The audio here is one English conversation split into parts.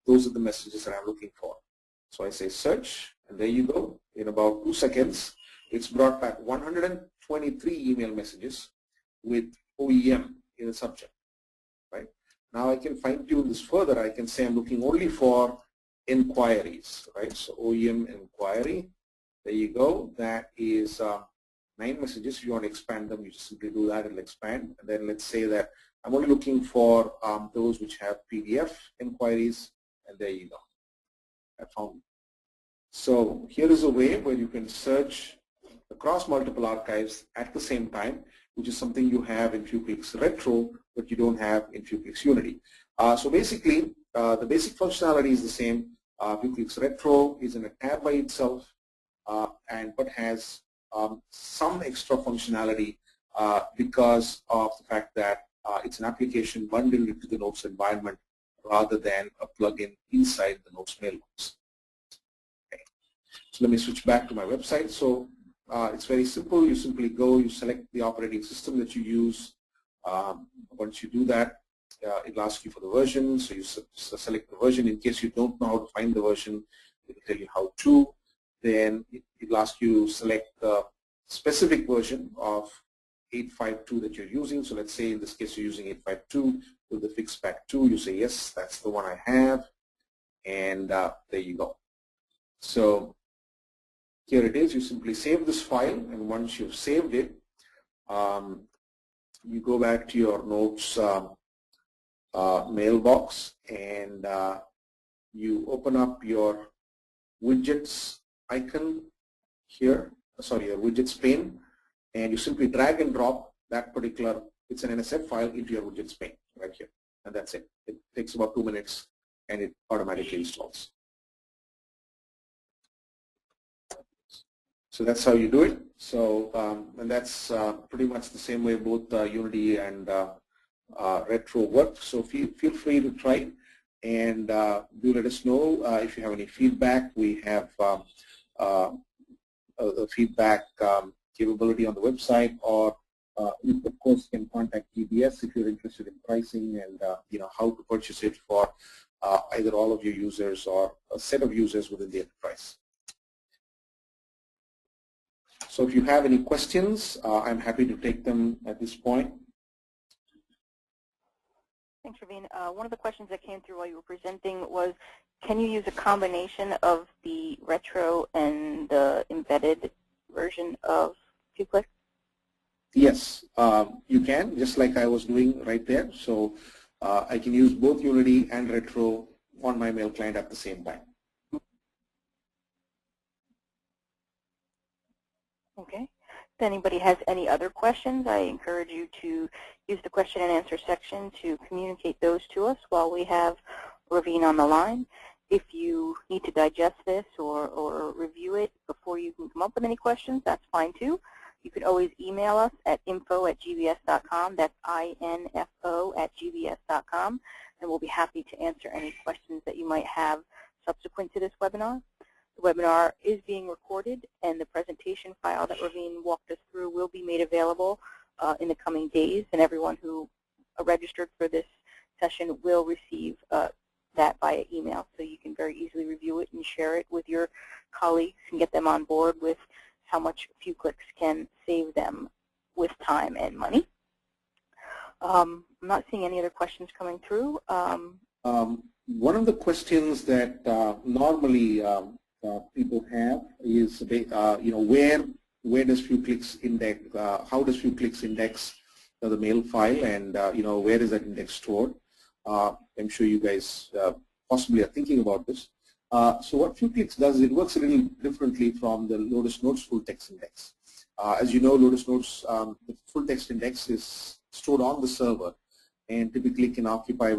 those are the messages that I'm looking for. So I say search, and there you go. In about 2 seconds, it's brought back 123 email messages with OEM in the subject. Right? Now I can fine tune this further. I can say I'm looking only for inquiries. Right? So OEM inquiry. There you go. That is 9 messages. If you want to expand them, you just simply do that. It'll expand. And then let's say that I'm only looking for those which have PDF inquiries, and there you go. I found it. So here is a way where you can search across multiple archives at the same time, which is something you have in FewClix Retro, but you don't have in FewClix Unity. So basically, the basic functionality is the same. FewClix Retro is in a tab by itself, but has some extra functionality because of the fact that it's an application bundled into the Notes environment rather than a plugin inside the Notes mailbox. Okay. So let me switch back to my website. So it's very simple. You simply go, you select the operating system that you use. Once you do that, it'll ask you for the version. So you select the version. In case you don't know how to find the version, it'll tell you how to. Then it'll ask you to select the specific version of 852 that you're using. So let's say in this case you're using 852 with the FixPack 2. You say yes, that's the one I have, and there you go. So here it is. You simply save this file, and once you've saved it, you go back to your Notes mailbox, and you open up your widgets icon here, your widgets pane, and you simply drag and drop that particular, it's an NSF file, into your widgets pane right here, and that's it. It takes about 2 minutes, and it automatically installs. So that's how you do it. So and that's pretty much the same way both Unity and Retro work. So feel free to try it, and do let us know if you have any feedback. We have a feedback capability on the website, or you of course can contact GBS if you're interested in pricing and how to purchase it for either all of your users or a set of users within the enterprise. So if you have any questions, I'm happy to take them at this point. Thanks, Raveen. One of the questions that came through while you were presenting was, can you use a combination of the retro and the embedded version of FewClix? Yes, you can, just like I was doing right there. So I can use both Unity and Retro on my mail client at the same time. Okay. If anybody has any other questions, I encourage you to use the question and answer section to communicate those to us while we have Raveen on the line. If you need to digest this or review it before you can come up with any questions, that's fine too. You can always email us at info@gbs.com. That's info@gbs.com, and we'll be happy to answer any questions that you might have subsequent to this webinar. The webinar is being recorded, and the presentation file that Raveen walked us through will be made available in the coming days, and everyone who registered for this session will receive that via email, so you can very easily review it and share it with your colleagues and get them on board with how much FewClix can save them with time and money. I'm not seeing any other questions coming through. One of the questions that normally people have is, where does FewClix index? How does FewClix index the mail file, and where is that index stored? I'm sure you guys possibly are thinking about this. So what FewClix does, it works a little differently from the Lotus Notes full text index. As you know, Lotus Notes, the full text index is stored on the server, and typically can occupy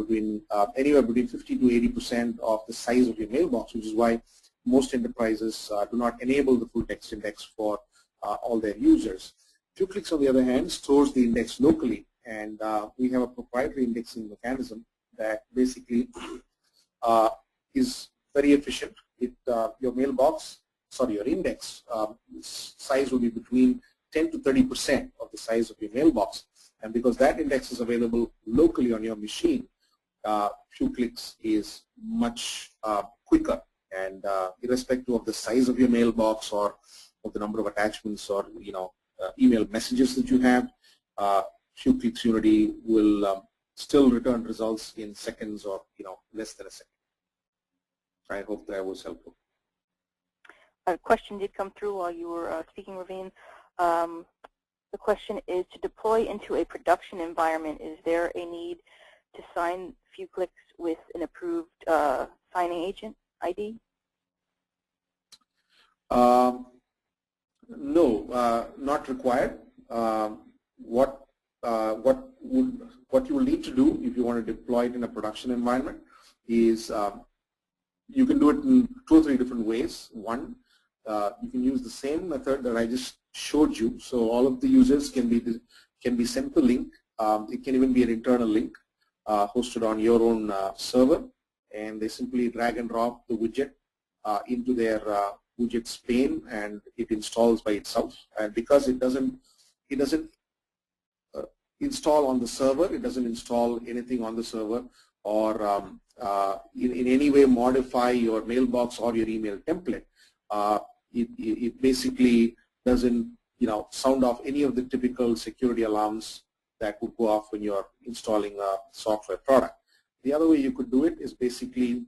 anywhere between 50 to 80% of the size of your mailbox, which is why most enterprises do not enable the full text index for all their users. FewClix, on the other hand, stores the index locally, and we have a proprietary indexing mechanism that basically is very efficient. Your index size will be between 10 to 30% of the size of your mailbox, and because that index is available locally on your machine, FewClix is much quicker, and irrespective of the size of your mailbox or of the number of attachments or email messages that you have, FewClix Unity will still return results in seconds or less than a second. I hope that was helpful. A question did come through while you were speaking, Raveen. The question is, to deploy into a production environment, is there a need to sign FewClix with an approved signing agent ID? No, not required. What you will need to do if you want to deploy it in a production environment is you can do it in 2 or 3 different ways. One, you can use the same method that I just showed you. So all of the users can be sent the link. It can even be an internal link hosted on your own server, and they simply drag and drop the widget into their widgets pane, and it installs by itself. And because it doesn't install on the server, it doesn't install anything on the server or in any way modify your mailbox or your email template. It basically doesn't sound off any of the typical security alarms that would go off when you're installing a software product. The other way you could do it is basically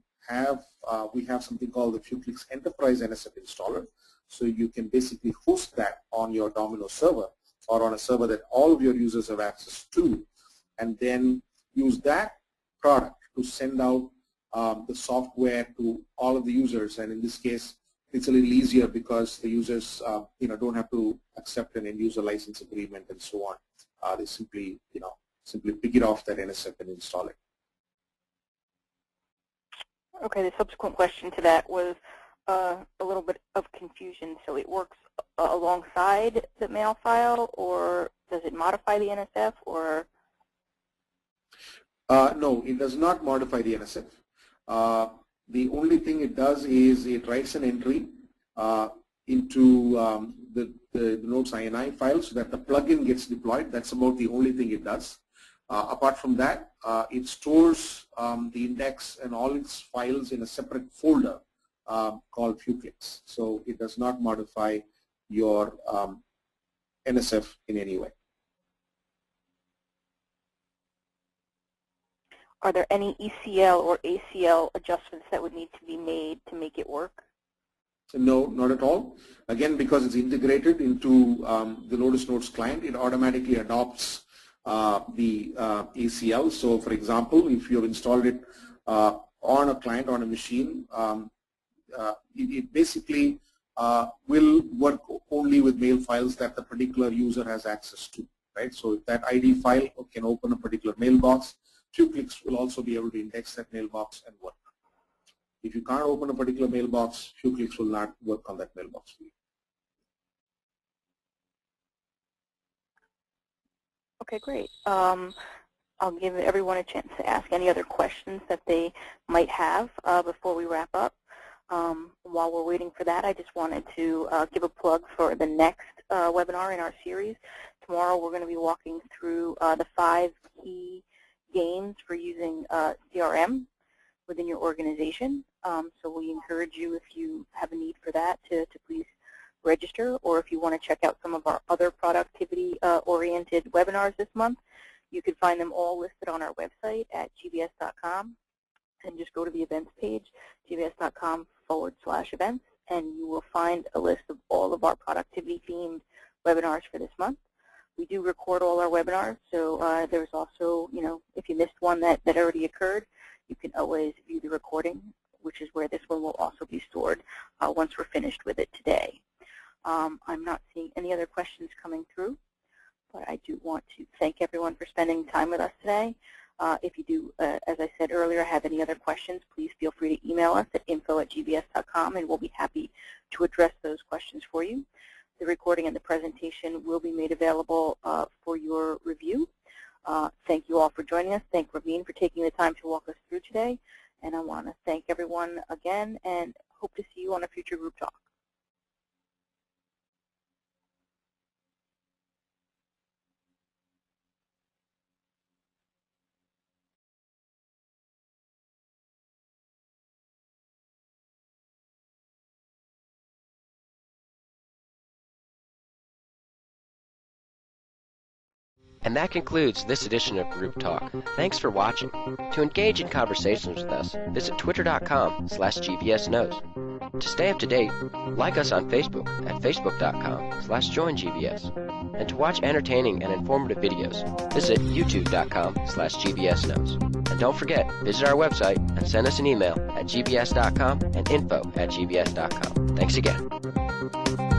we have something called the FewClix Enterprise NSF installer. So you can basically host that on your Domino server or on a server that all of your users have access to, and then use that product to send out the software to all of the users. And in this case, it's a little easier because the users don't have to accept an end user license agreement and so on. They simply pick it off that NSF and install it. Okay, the subsequent question to that was a little bit of confusion. So it works alongside the mail file, or does it modify the NSF, or? No, it does not modify the NSF. The only thing it does is it writes an entry into the Notes INI file so that the plugin gets deployed. That's about the only thing it does. Apart from that, it stores the index and all its files in a separate folder called FewClix. So it does not modify your NSF in any way. Are there any ECL or ACL adjustments that would need to be made to make it work? No, not at all. Again, because it's integrated into the Lotus Notes client, it automatically adopts the ACL. So, for example, if you have installed it on a client, on a machine, it basically will work only with mail files that the particular user has access to, right? So if that ID file can open a particular mailbox, FewClix will also be able to index that mailbox and work. If you can't open a particular mailbox, FewClix will not work on that mailbox for you. Okay, great. I'll give everyone a chance to ask any other questions that they might have before we wrap up. While we're waiting for that, I just wanted to give a plug for the next webinar in our series. Tomorrow we're going to be walking through the 5 key gains for using CRM within your organization. So we encourage you, if you have a need for that, to please register, or if you want to check out some of our other productivity-oriented webinars this month, you can find them all listed on our website at gbs.com, and just go to the events page, gbs.com/events, and you will find a list of all of our productivity-themed webinars for this month. We do record all our webinars, so there's also, if you missed one that already occurred, you can always view the recording, which is where this one will also be stored once we're finished with it today. I'm not seeing any other questions coming through, but I do want to thank everyone for spending time with us today. If you do, as I said earlier, have any other questions, please feel free to email us at info@gbs.com, and we'll be happy to address those questions for you. The recording and the presentation will be made available for your review. Thank you all for joining us. Thank Raveen for taking the time to walk us through today. And I want to thank everyone again and hope to see you on a future group talk. And that concludes this edition of Group Talk. Thanks for watching. To engage in conversations with us, visit twitter.com/gbsknows. To stay up to date, like us on Facebook at facebook.com/joingbs. And to watch entertaining and informative videos, visit youtube.com/gbsknows. And don't forget, visit our website and send us an email at gbs.com and info@gbs.com. Thanks again.